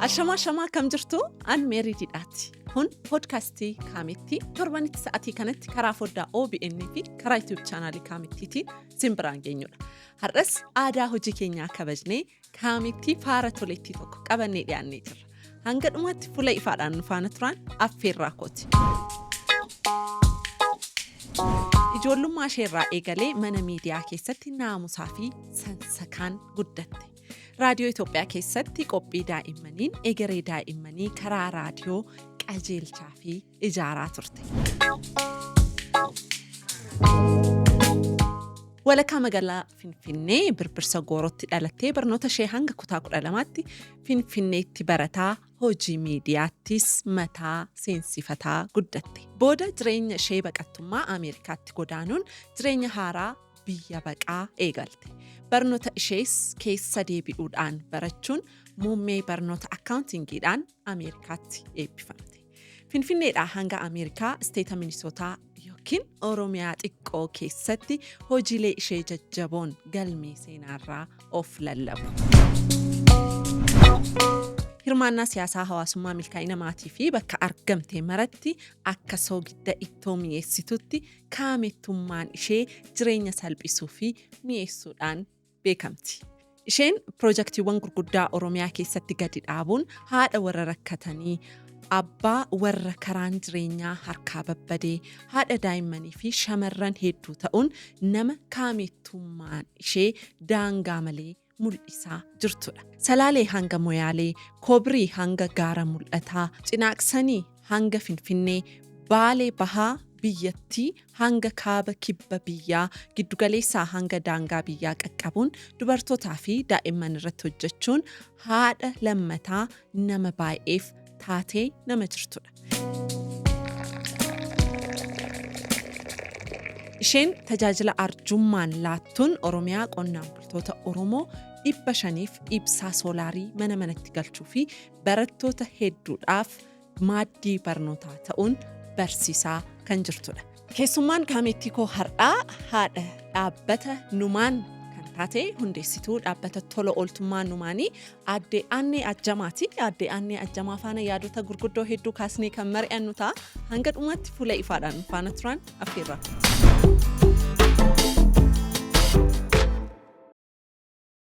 Ashama kam jirtu an meerididhaati. Kun podcastii Kaametti torbanitti sa'atii kanatti karaa foddaa OBN fi karaa YouTube channel Kaamettiitiin simbiraan geenyudha. Har'as aadaa hojii keenyaa kabajnee Kaametti faara toletti tokko qabannee dhiyaannee jirra. Hanga dhumaatti fuula ifaadhaan nu faana turan affeerraa kooti. Ijoollummaa isheerraa eegalee mana miidiyaa keessatti naamusaa fi sansakaan guddatte. Raadiyoo Itoophiyaa keessatti qophii daa'immaniin egeree daa'immanii karaa raadiyoo qajeelchaa fi ijaaraa turte. Walakkaa magaalaa Finfinnee Birbirsa Goorootti dhalattee barnoota ishee hanga kutaa 12tti Finfinneetti barataa hojii miidiyaattis mataa seensifataa guddatte. Booda jireenya ishee baqattummaa Ameerikaatti godaanuun jireenya haaraa biyya baqaa eegalte. Barnoota ishees keessa deebi'uudhaan barachuun muummee barnoota akkaawuntingiidhaan Ameerikaatti eebbifamte. Finfinneedhaa hanga Ameerikaa isteeta Minisootaa yookiin Oromiyaa xiqqoo keessatti hojiilee ishee jajjaboon galmee seenaarraa of lallabu. Hirmaannaa siyaasaa hawaasummaa milkaa'ina maatii fi bakka argamte maratti akka soogidda ittoo mi'eessitutti kaamettummaan ishee jireenya salphisuu fi mi'eessuudhaan beekamti. Isheen piroojaktiiwwan gurguddaa Oromiyaa keessatti gadi dhaabuun haadha warra rakkatanii, abbaa warra karaan jireenyaa harkaa babbadee, haadha daa'immanii fi shamarran hedduu ta'uun nama kaamettummaan ishee daangaa malee mul'isaa jirtudha. Salaalee hanga Moyaalee, Kobrii hanga Gaara Mul'ataa, Cinaaqsanii hanga Finfinnee, Baalee Bahaa biyyattii hanga kaaba kibba biyyaa, giddugaleessaa hanga daangaa biyyaa qaqqabuun dubartootaa fi daa'imman irratti hojjechuun haadha lammataa nama baay'eef taatee nama jirtudha. Isheen tajaajila arjummaan laattuun Oromiyaa qonnaan bultoota Oromoo 500f ibsaa soolaarii mana manatti galchuu fi barattoota hedduudhaaf maaddii barnootaa ta'uun barsiisaa kan jirtudha. Keessummaan Kaamettii koo har'aa haadha dhaabbata Numaan kan taate hundeessituu dhaabbata tola ooltummaa Numaanii Aadde Aannee Ajjamaati. Aadde Aannee Ajjamaa faana yaadota gurguddoo hedduu kaasnee kan mari'annu ta'a. Hanga dhumaatti fuula ifaadhaan faana turan affeerraa.